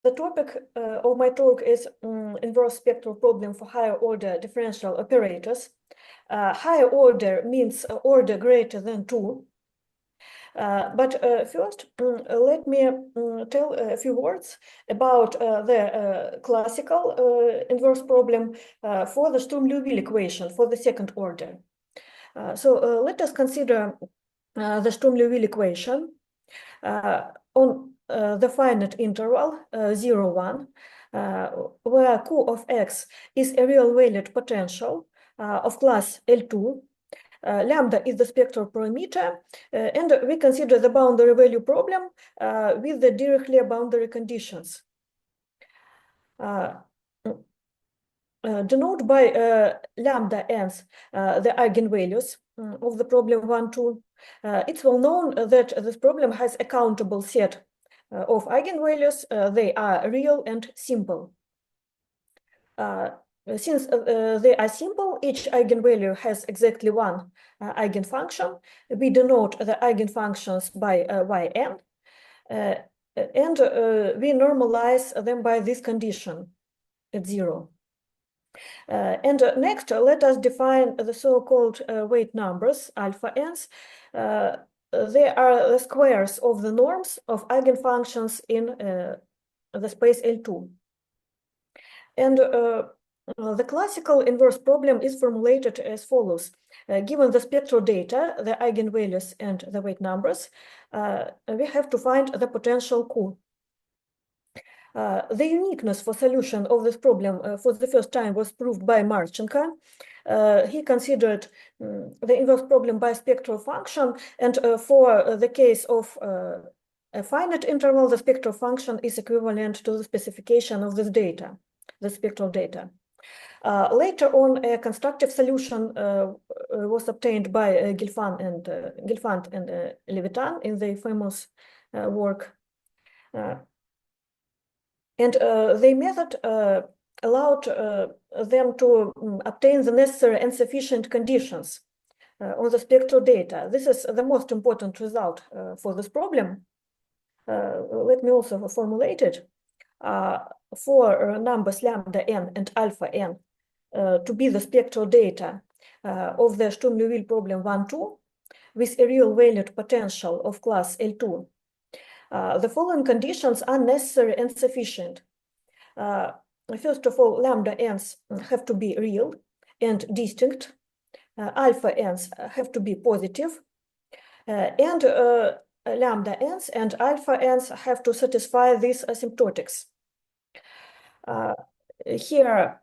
The topic of my talk is inverse spectral problem for higher order differential operators. Higher order means order greater than 2. But first, let me tell a few words about the classical inverse problem for the Sturm-Liouville equation for the second order. So let us consider the Sturm-Liouville equation on the finite interval 0, 1, where Q of x is a real-valued potential of class L2. Lambda is the spectral parameter, and we consider the boundary value problem with the Dirichlet boundary conditions. Denote by lambda n's the eigenvalues of the problem 1, 2. It's well known that this problem has a countable set of eigenvalues. They are real and simple. Since they are simple, each eigenvalue has exactly one eigenfunction. We denote the eigenfunctions by yn, and we normalize them by this condition at 0. And next, let us define the so-called weight numbers, alpha n's. They are the squares of the norms of eigenfunctions in the space L2. And the classical inverse problem is formulated as follows. Given the spectral data, the eigenvalues and the weight numbers, we have to find the potential Q. The uniqueness for solution of this problem for the first time was proved by Marchenko. He considered the inverse problem by spectral function, and for the case of a finite interval, the spectral function is equivalent to the specification of this data, the spectral data. Later on, a constructive solution was obtained by Guilfand and Levitan in their famous work. And their method allowed them to obtain the necessary and sufficient conditions on the spectral data. This is the most important result for this problem. Let me also formulate it. For numbers lambda n and alpha n to be the spectral data of the Sturm-Liouville problem 1, 2 with a real-valued potential of class L2. The following conditions are necessary and sufficient. First of all, lambda n's have to be real and distinct. Alpha n's have to be positive. And lambda n's and alpha n's have to satisfy these asymptotics. Here,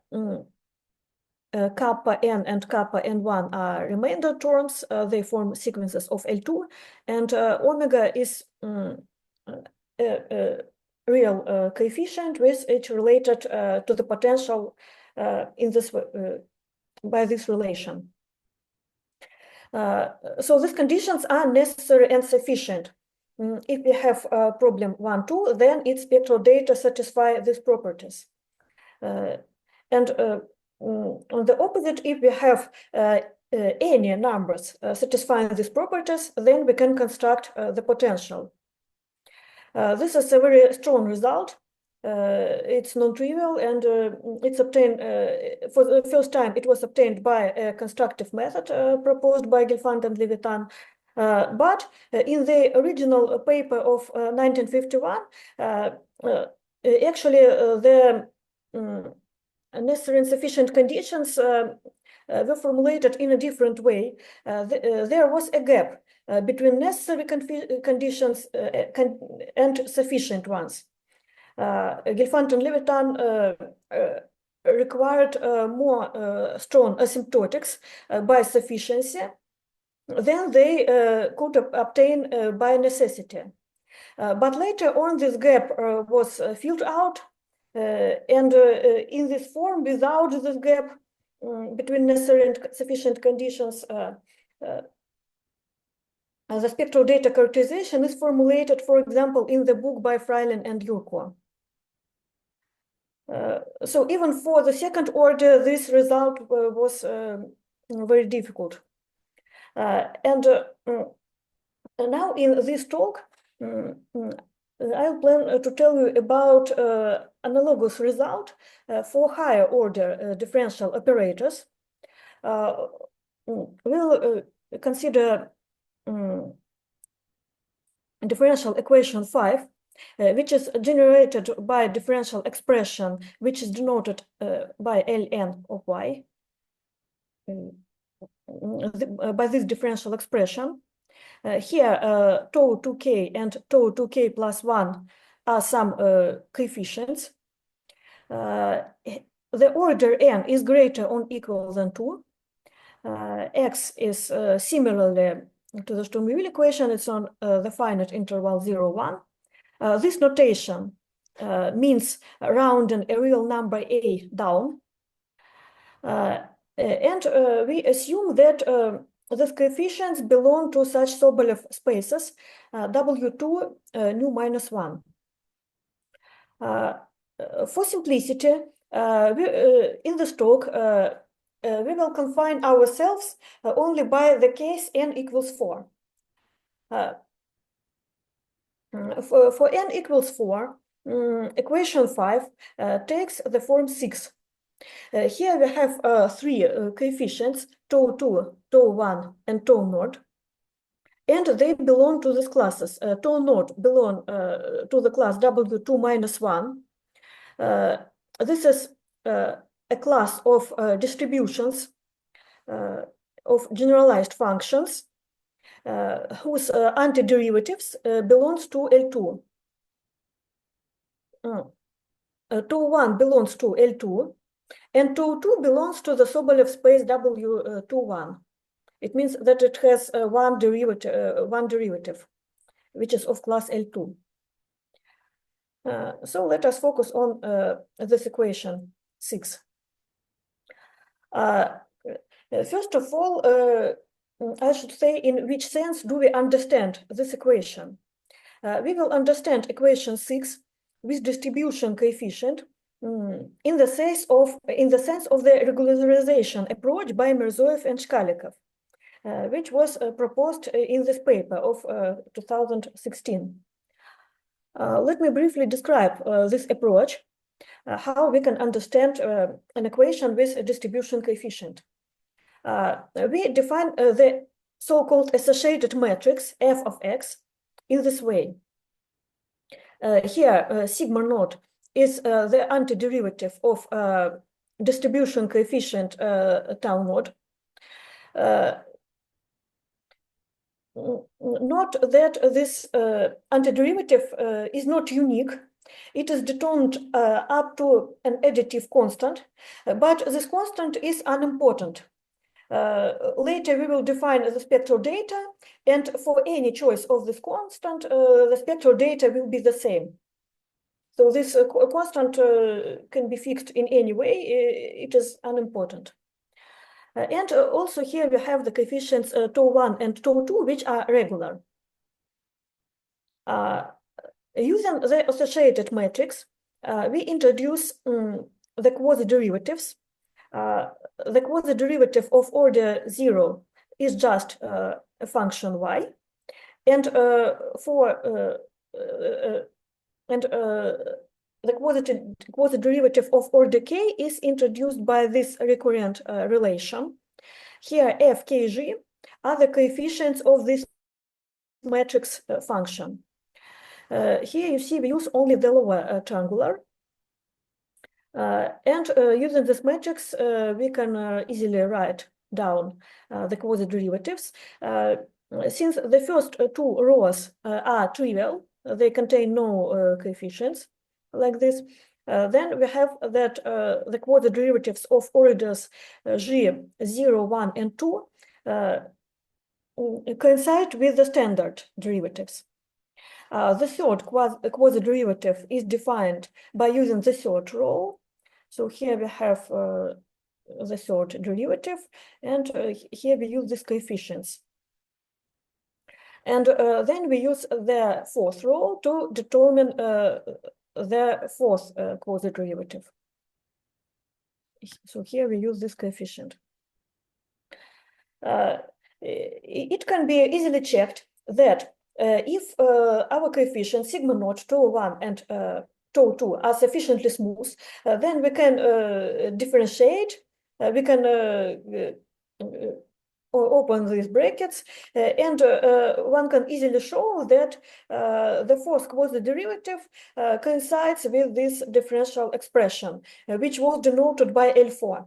kappa n and kappa n1 are remainder terms. They form sequences of L2, and omega is a real coefficient with it related to the potential in this by this relation. So these conditions are necessary and sufficient. If we have problem 1, 2, then its spectral data satisfy these properties. And on the opposite, if we have any numbers satisfying these properties, then we can construct the potential. This is a very strong result. It's non-trivial, and it's obtained for the first time. It was obtained by a constructive method proposed by Guilfand and Levitan. But in the original paper of 1951, actually the necessary and sufficient conditions were formulated in a different way. There was a gap between necessary conditions and sufficient ones. Guilfand and Levitan required more strong asymptotics by sufficiency than they could obtain by necessity. But later on, this gap was filled out, and in this form, without this gap between necessary and sufficient conditions, the spectral data characterization is formulated, for example, in the book by Freilin and Yurko. So even for the second order, this result was very difficult. And now in this talk, I plan to tell you about analogous result for higher order differential operators. We'll consider differential equation 5, which is generated by differential expression, which is denoted by ln of y, by this differential expression. Here, tau 2k and tau 2k plus 1 are some coefficients. The order n is greater or equal than 2. X is similarly to the Sturm-Liouville equation. It's on the finite interval 0, 1. This notation means rounding a real number a down. And we assume that these coefficients belong to such Sobolev spaces W2 nu minus 1. For simplicity, in this talk, we will confine ourselves only by the case n equals 4. For n equals 4, equation 5 takes the form 6. Here we have three coefficients, tau 2, tau 1, and tau naught. And they belong to these classes. Tau naught belong to the class W2 minus 1. This is a class of distributions of generalized functions whose antiderivatives belongs to L2. Tau 1 belongs to L2, and tau 2 belongs to the Sobolev space W21. It means that it has one derivative, which is of class L2. So let us focus on this equation 6. First of all, I should say in which sense do we understand this equation. We will understand equation 6 with distribution coefficient in the sense of the regularization approach by Mirzoev and Shkalikov, which was proposed in this paper of 2016. Let me briefly describe this approach, how we can understand an equation with a distribution coefficient. We define the so-called associated matrix f of x in this way. Here, sigma naught is the antiderivative of distribution coefficient tau naught. Note that this antiderivative is not unique. It is determined up to an additive constant, but this constant is unimportant. Later we will define the spectral data, and for any choice of this constant, the spectral data will be the same. So this constant can be fixed in any way. It is unimportant. And also here we have the coefficients tau 1 and tau 2, which are regular. Using the associated matrix, we introduce the quasi-derivatives. The quasi-derivative of order 0 is just a function y, and the quasi-derivative of order k is introduced by this recurrent relation. Here, f, k, g are the coefficients of this matrix function. Here you see we use only the lower triangular. And using this matrix, we can easily write down the quasi-derivatives. Since the first two rows are trivial, they contain no coefficients like this, then we have that the quasi-derivatives of orders g, 0, 1, and 2 coincide with the standard derivatives. The third quasi-derivative is defined by using the third row. So here we have the third derivative, and here we use these coefficients. And then we use the fourth row to determine the fourth quasi-derivative. So here we use this coefficient. It can be easily checked that if our coefficients sigma naught, tau 1, and tau 2 are sufficiently smooth, then we can differentiate, we can open these brackets, and one can easily show that the fourth quasi-derivative coincides with this differential expression, which was denoted by L4.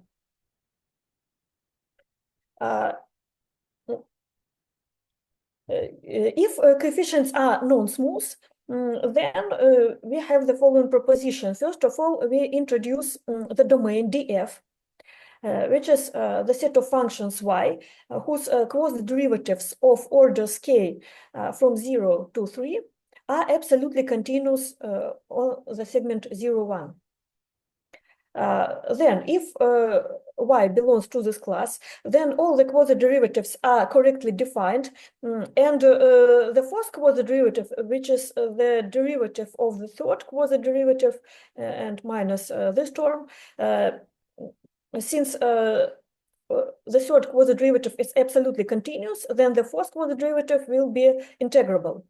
If coefficients are non-smooth, then we have the following proposition. First of all, we introduce the domain df, which is the set of functions y, whose quasi-derivatives of orders k from 0 to 3 are absolutely continuous on the segment 0, 1. Then, if y belongs to this class, then all the quasi-derivatives are correctly defined, and the fourth quasi-derivative, which is the derivative of the third quasi-derivative and minus this term, since the third quasi-derivative is absolutely continuous, then the fourth quasi-derivative will be integrable.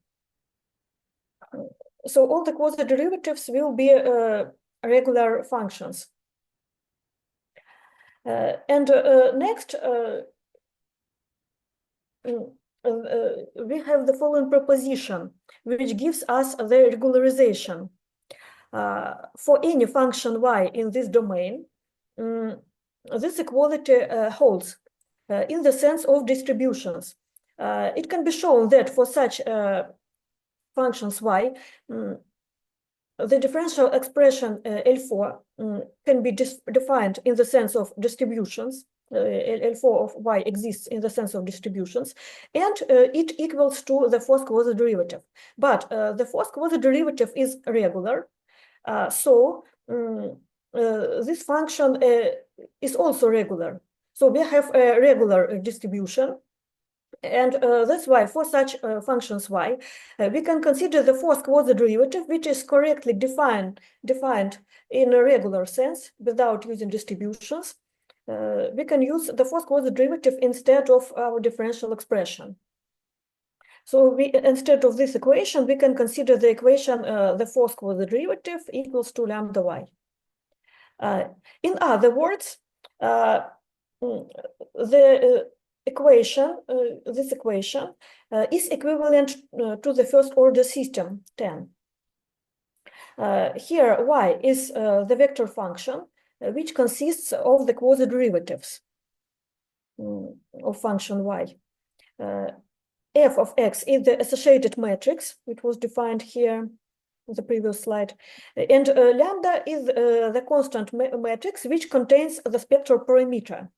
So all the quasi-derivatives will be regular functions. Next, we have the following proposition, which gives us the regularization. For any function y in this domain, this equality holds in the sense of distributions. It can be shown that for such functions y, the differential expression L4 can be defined in the sense of distributions. L4 of y exists in the sense of distributions, and it equals to the fourth quasi-derivative. But the fourth quasi-derivative is regular, so this function is also regular. So we have a regular distribution. And that's why for such functions y, we can consider the fourth quasi-derivative, which is correctly defined in a regular sense without using distributions. We can use the fourth quasi-derivative instead of our differential expression. So instead of this equation, we can consider the equation the fourth quasi-derivative equals to lambda y. In other words, the equation, this equation is equivalent to the first order system 10. Here y is the vector function which consists of the quasi-derivatives of function y. F of x is the associated matrix, which was defined here in the previous slide, and lambda is the constant matrix which contains the spectral parameter.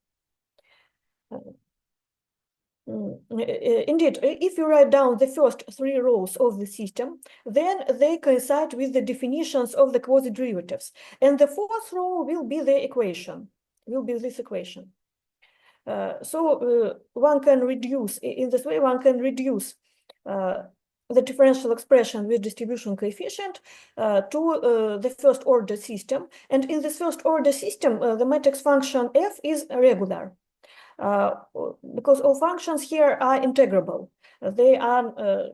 Indeed, if you write down the first three rows of the system, then they coincide with the definitions of the quasi-derivatives. And the fourth row will be the equation, will be this equation. So one can reduce, in this way, one can reduce the differential expression with distribution coefficient to the first order system. And in this first order system, the matrix function f is regular. Because all functions here are integrable. They are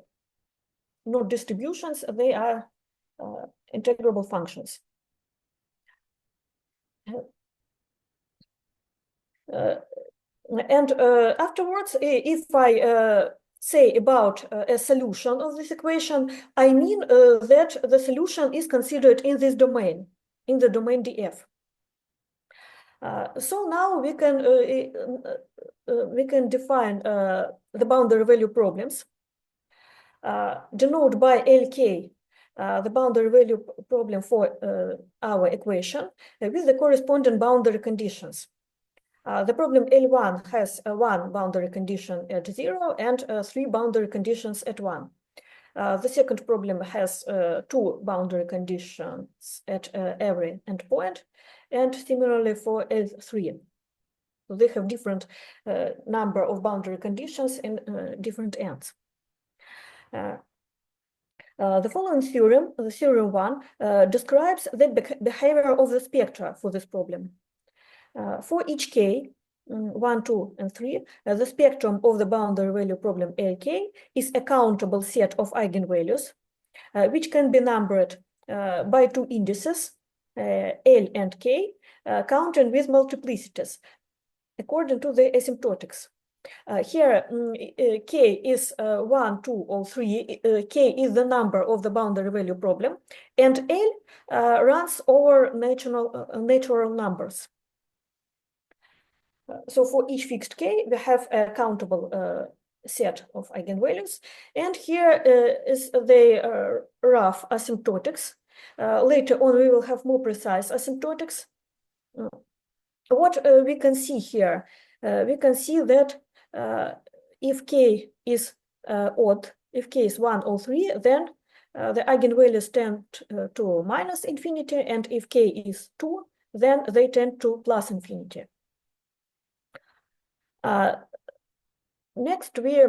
not distributions, they are integrable functions. And afterwards, if I say about a solution of this equation, I mean that the solution is considered in this domain, in the domain df. So now we can define the boundary value problems, denote by LK the boundary value problem for our equation with the corresponding boundary conditions. The problem L1 has one boundary condition at 0 and 3 boundary conditions at 1. The second problem has 2 boundary conditions at every endpoint, and similarly for L3. So they have different number of boundary conditions in different ends. The following theorem, the theorem 1, describes the behavior of the spectra for this problem. For each k, 1, 2, and 3, the spectrum of the boundary value problem LK is a countable set of eigenvalues, which can be numbered by two indices, L and K, counting with multiplicities, according to the asymptotics. Here, K is 1, 2, or 3. K is the number of the boundary value problem, and L runs over natural numbers. So for each fixed K, we have a countable set of eigenvalues. And here is the rough asymptotics. Later on, we will have more precise asymptotics. What we can see here, we can see that if K is odd, if K is 1 or 3, then the eigenvalues tend to minus infinity, and if K is 2, then they tend to plus infinity. Next, we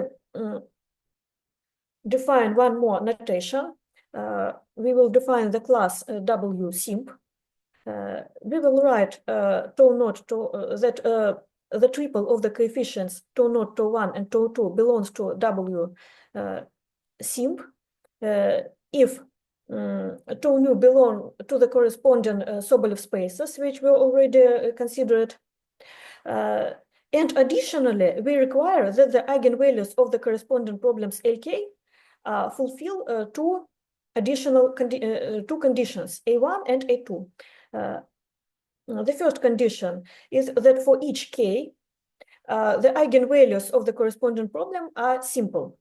define one more notation. We will define the class W simp. We will write tau naught to that the triple of the coefficients tau naught, tau 1, and tau 2 belongs to W simp if tau nu belong to the corresponding Sobolev spaces, which we already considered. And additionally, we require that the eigenvalues of the corresponding problems LK fulfill two additional two conditions, A1 and A2. The first condition is that for each K, the eigenvalues of the corresponding problem are simple.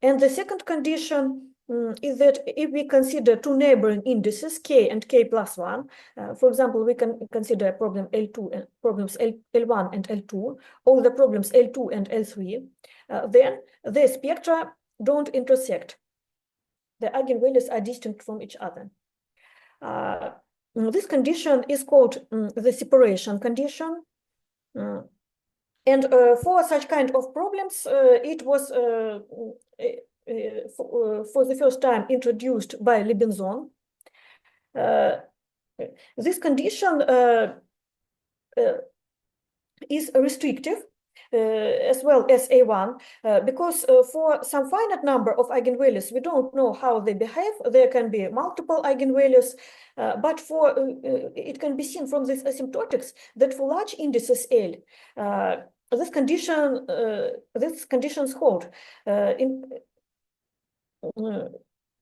And the second condition is that if we consider two neighboring indices, K and K plus 1, for example, we can consider problem L2 and problems L1 and L2, all the problems L2 and L3, then the spectra don't intersect. The eigenvalues are distinct from each other. This condition is called the separation condition. And for such kind of problems, it was for the first time introduced by Lebenzon. This condition is restrictive as well as A1, because for some finite number of eigenvalues, we don't know how they behave. There can be multiple eigenvalues, but for it can be seen from these asymptotics that for large indices L, these conditions hold.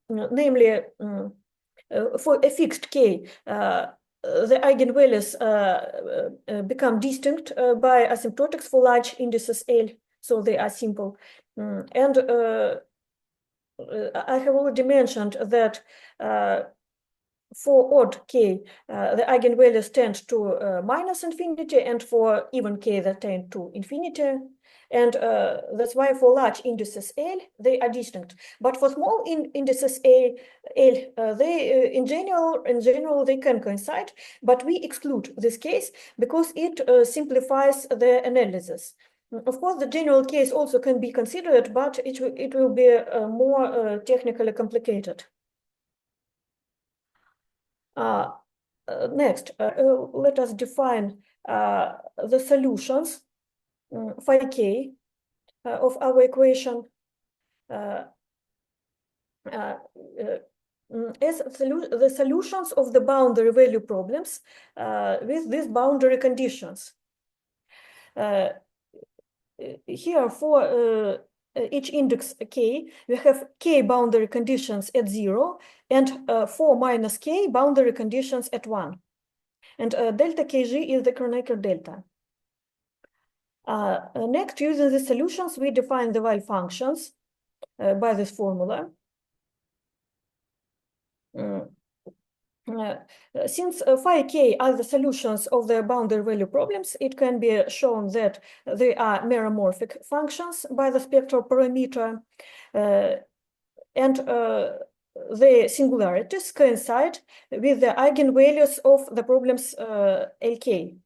Namely, for a fixed K, the eigenvalues become distinct by asymptotics for large indices L, so they are simple. And I have already mentioned that for odd K, the eigenvalues tend to minus infinity, and for even K, they tend to infinity. And that's why for large indices L, they are distinct. But for small indices L, they in general they can coincide. But we exclude this case because it simplifies the analysis. Of course, the general case also can be considered, but it will be more technically complicated. Next, let us define the solutions phi k of our equation as the solutions of the boundary value problems with these boundary conditions. Here for each index k, we have k boundary conditions at 0 and 4 minus k boundary conditions at 1. And delta kg is the Kronecker delta. Next, using the solutions, we define the Weyl functions by this formula. Since phi k are the solutions of the boundary value problems, it can be shown that they are meromorphic functions by the spectral parameter, and the singularities coincide with the eigenvalues of the problems Lk.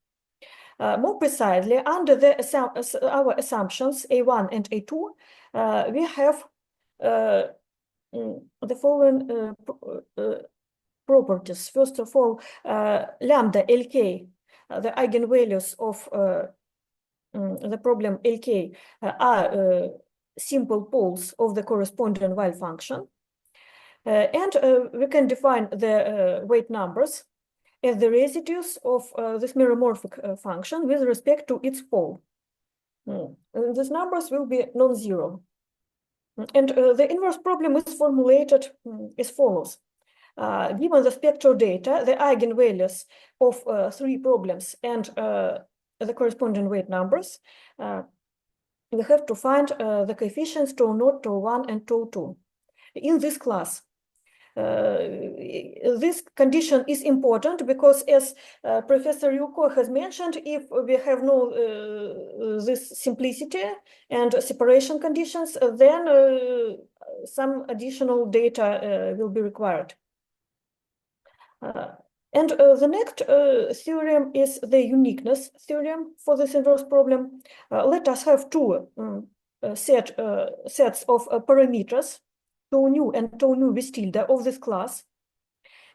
More precisely, under our assumptions A1 and A2, we have the following properties. First of all, lambda Lk the eigenvalues of the problem LK are simple poles of the corresponding Weyl function. And we can define the weight numbers as the residues of this meromorphic function with respect to its pole. These numbers will be non-zero. And the inverse problem is formulated as follows. Given the spectral data, the eigenvalues of three problems and the corresponding weight numbers, we have to find the coefficients τ0, τ1, and τ2. In this class, this condition is important because, as Professor Yuko has mentioned, if we have no this simplicity and separation conditions, then some additional data will be required. And the next theorem is the uniqueness theorem for this inverse problem. Let us have two sets of parameters, tau nu and tau nu with tilde of this class.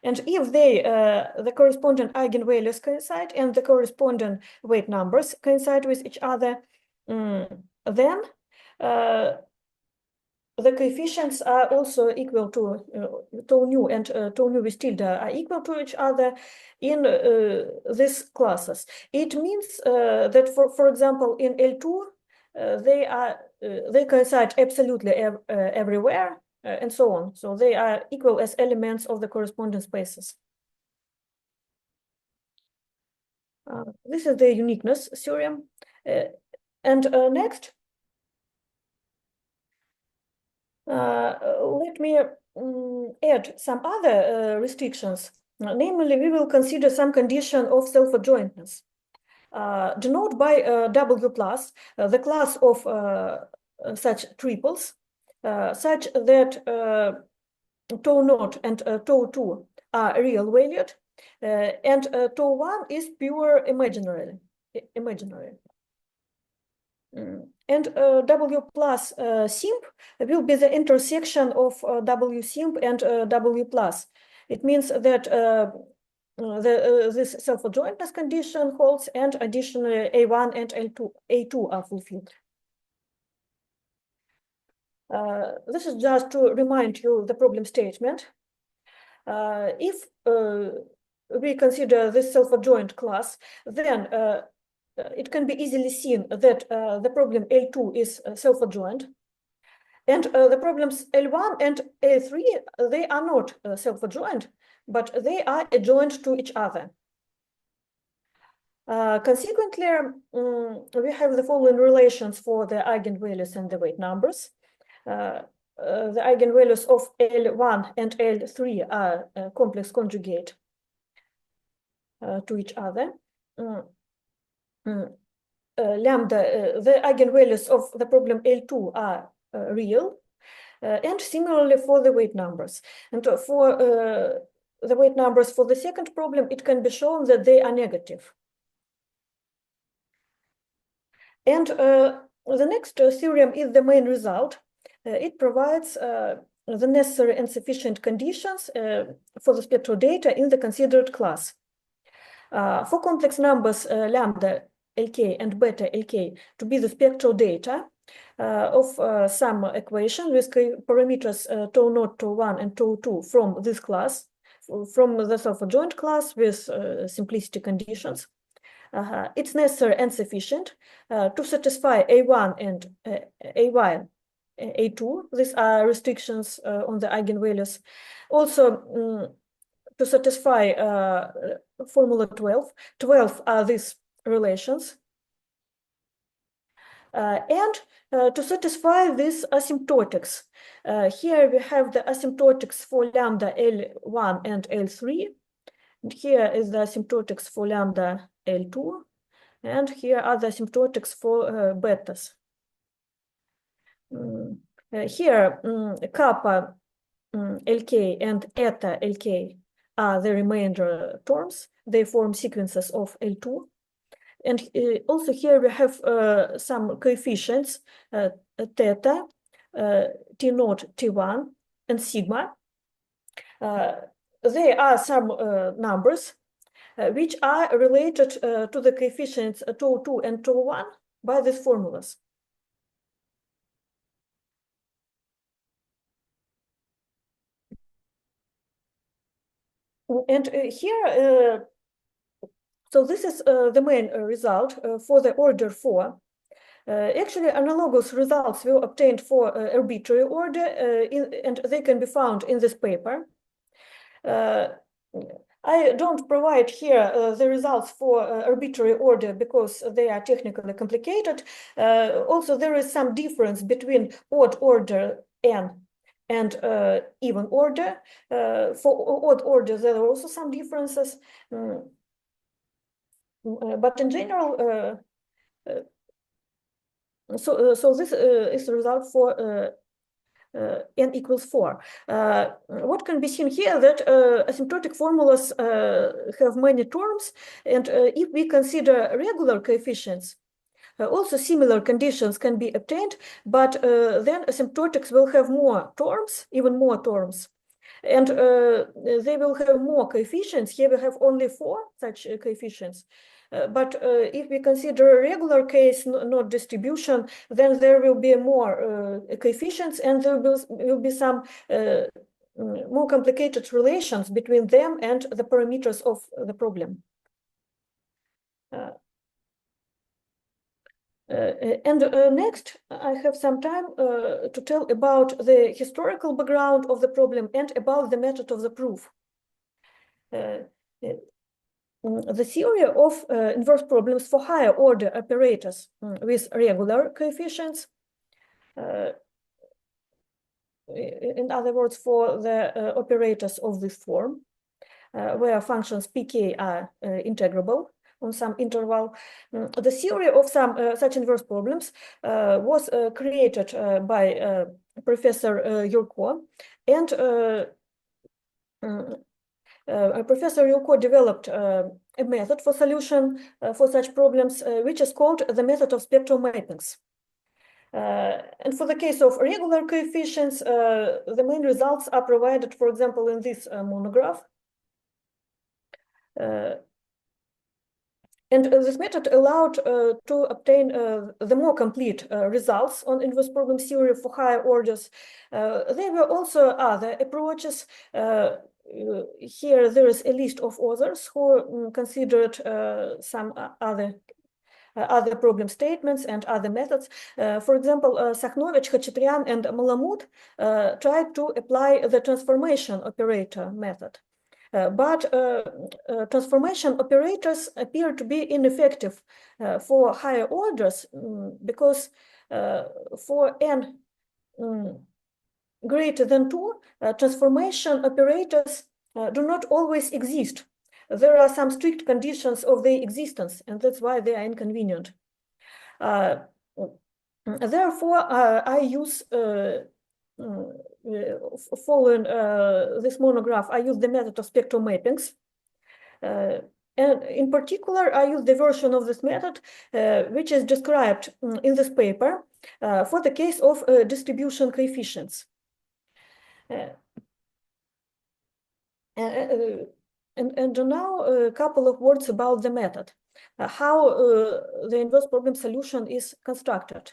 And if they, the corresponding eigenvalues coincide and the corresponding weight numbers coincide with each other, then the coefficients are also equal to tau nu and tau nu with tilde are equal to each other in these classes. It means that, for example, in L2, they coincide absolutely everywhere, and so on. So they are equal as elements of the corresponding spaces. This is the uniqueness theorem. And next, let me add some other restrictions. Namely, we will consider some condition of self-adjointness. Denote by W plus the class of such triples such that τ0 and τ2 are real valued, and τ1 is pure imaginary. And W plus simp will be the intersection of W simp and W plus. It means that this self-adjointness condition holds, and additionally A1 and A2 are fulfilled. This is just to remind you the problem statement. If we consider this self-adjoint class, then it can be easily seen that the problem L2 is self-adjoint, and the problems L1 and L3, they are not self-adjoint, but they are adjoint to each other. Consequently, we have the following relations for the eigenvalues and the weight numbers. The eigenvalues of L1 and L3 are complex conjugate to each other. Lambda, the eigenvalues of the problem L2 are real, and similarly for the weight numbers. And for the weight numbers for the second problem, it can be shown that they are negative. And the next theorem is the main result. It provides the necessary and sufficient conditions for the spectral data in the considered class. For complex numbers lambda Lk and beta Lk to be the spectral data of some equation with parameters τ0, τ1, and τ2 from this class, from the self-adjoint class with simplicity conditions. It's necessary and sufficient to satisfy A1 and A1, A2. These are restrictions on the eigenvalues. Also, to satisfy formula 12. 12 are these relations. And to satisfy these asymptotics. Here we have the asymptotics for lambda L1 and L3. And here is the asymptotics for lambda L2. And here are the asymptotics for betas. Here, kappa Lk and eta Lk are the remainder terms. They form sequences of L2. And also here we have some coefficients, theta, T0, T1, and sigma. There are some numbers which are related to the coefficients tau2 and tau1 by these formulas. And here, so this is the main result for the order 4. Actually, analogous results were obtained for arbitrary order, and they can be found in this paper. I don't provide here the results for arbitrary order because they are technically complicated. Also, there is some difference between odd order n and even order. For odd order, there are also some differences. But in general, so this is the result for n equals 4. What can be seen here that asymptotic formulas have many terms, and if we consider regular coefficients, also similar conditions can be obtained, but then asymptotics will have more terms, even more terms. And they will have more coefficients. Here we have only 4 such coefficients. But if we consider a regular case, not distribution, then there will be more coefficients, and there will be some more complicated relations between them and the parameters of the problem. Next, I have some time to tell about the historical background of the problem and about the method of the proof. The theory of inverse problems for higher order operators with regular coefficients, in other words, for the operators of this form, where functions pk are integrable on some interval. The theory of some such inverse problems was created by Professor Yurko, and Professor Yurko developed a method for solution for such problems, which is called the method of spectral mappings. And for the case of regular coefficients, the main results are provided, for example, in this monograph. And this method allowed to obtain the more complete results on inverse problem theory for higher orders. There were also other approaches. Here there is a list of authors who considered some other problem statements and other methods. For example, Sakhnovich, Khachatryan, and Malamud tried to apply the transformation operator method. But transformation operators appear to be ineffective for higher orders because for n greater than 2, transformation operators do not always exist. There are some strict conditions of their existence, and that's why they are inconvenient. Therefore, I use following this monograph, I use the method of spectral mappings. And in particular, I use the version of this method, which is described in this paper for the case of distribution coefficients. And now a couple of words about the method, how the inverse problem solution is constructed.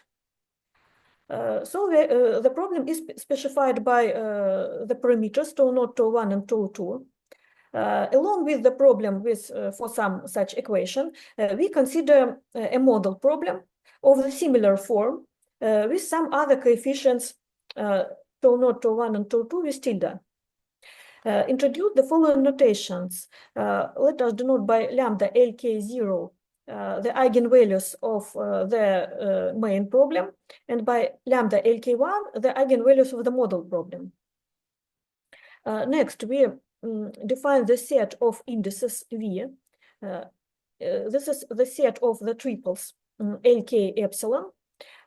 So the problem is specified by the parameters tau0, tau1, and tau2. Along with the problem for some such equation, we consider a model problem of the similar form with some other coefficients tau0, tau1, and tau2 with tilde. Introduce the following notations. Let us denote by lambda LK0 the eigenvalues of the main problem, and by lambda LK1 the eigenvalues of the model problem. Next, we define the set of indices V. This is the set of the triples LK epsilon,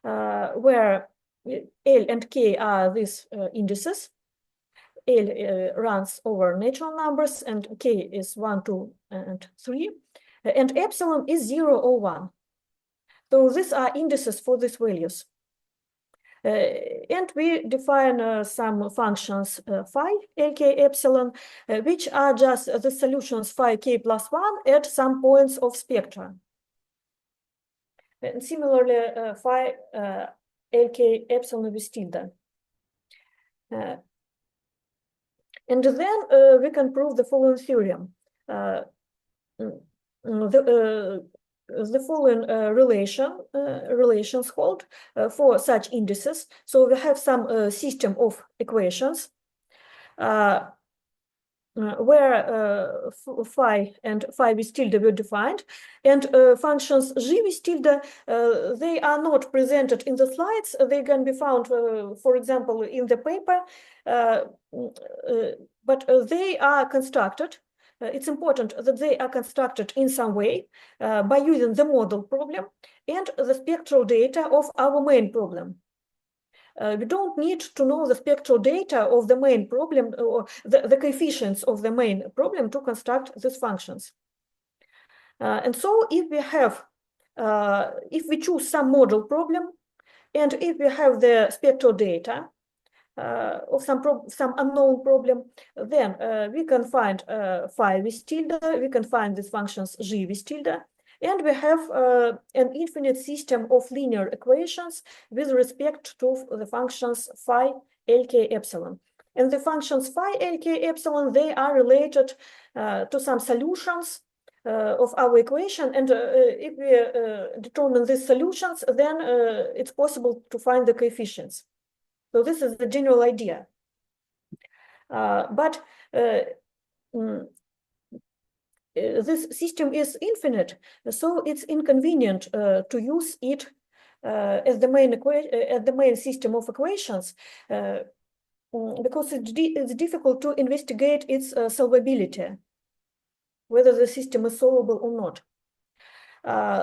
where L and K are these indices. L runs over natural numbers, and K is 1, 2, and 3, and epsilon is 0 or 1. So these are indices for these values. And we define some functions phi, lk, epsilon, which are just the solutions phi k plus 1 at some points of spectra. And similarly, phi lk epsilon with tilde. And then we can prove the following theorem. The following relations hold for such indices. So we have some system of equations where phi and phi with tilde were defined, and functions g with tilde, they are not presented in the slides. They can be found, for example, in the paper, but they are constructed. It's important that they are constructed in some way by using the model problem and the spectral data of our main problem. We don't need to know the spectral data of the main problem or the coefficients of the main problem to construct these functions. And so if we have, if we choose some model problem, and if we have the spectral data of some unknown problem, then we can find phi with tilde, we can find these functions g with tilde, and we have an infinite system of linear equations with respect to the functions phi, lk, epsilon. And the functions phi, lk, epsilon, they are related to some solutions of our equation. And if we determine these solutions, then it's possible to find the coefficients. So this is the general idea. But this system is infinite, so it's inconvenient to use it as the main system of equations because it's difficult to investigate its solvability, whether the system is solvable or not.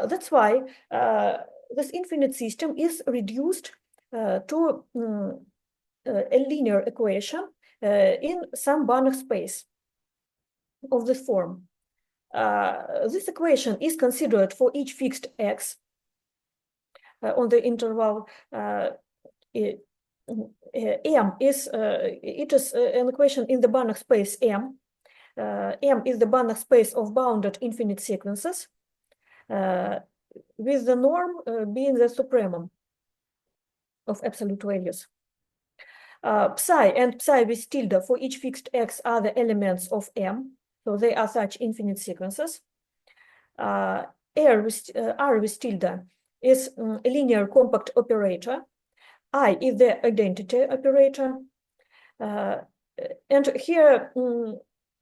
That's why this infinite system is reduced to a linear equation in some Banach space of this form. This equation is considered for each fixed x on the interval m is it is an equation in the Banach space M. M is the Banach space of bounded infinite sequences, with the norm being the supremum of absolute values. Psi and psi with tilde for each fixed x are the elements of M, so they are such infinite sequences. R with tilde is a linear compact operator. I is the identity operator. And here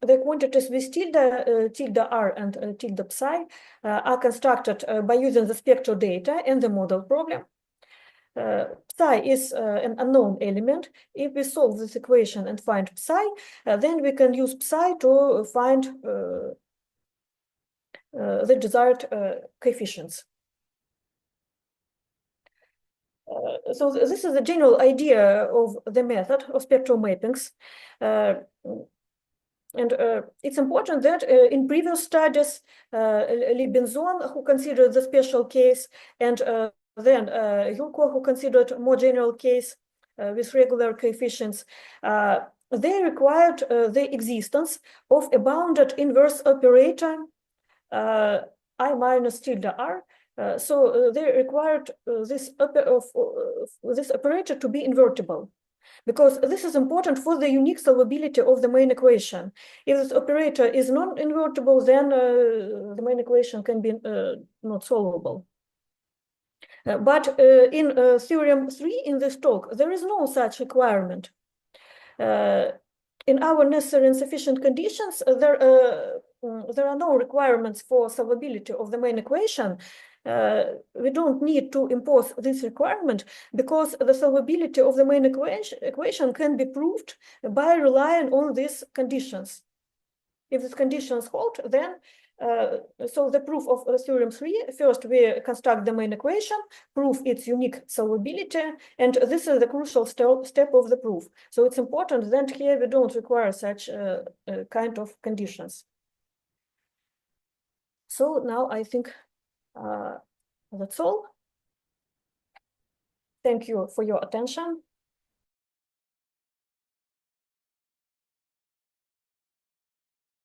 the quantities with tilde, tilde r and tilde psi are constructed by using the spectral data and the model problem. Psi is an unknown element. If we solve this equation and find psi, then we can use psi to find the desired coefficients. So this is the general idea of the method of spectral mappings. And it's important that in previous studies, Libenzon, who considered the special case, and then Yulko, who considered more general case with regular coefficients, they required the existence of a bounded inverse operator I minus tilde r. So they required this operator to be invertible, because this is important for the unique solvability of the main equation. If this operator is non-invertible, then the main equation can be not solvable. But in theorem 3 in this talk, there is no such requirement. In our necessary and sufficient conditions, there are no requirements for solvability of the main equation. We don't need to impose this requirement because the solvability of the main equation can be proved by relying on these conditions. If these conditions hold, then so the proof of theorem 3, first we construct the main equation, prove its unique solvability, and this is the crucial step of the proof. So it's important that here we don't require such kind of conditions. So now I think that's all. Thank you for your attention.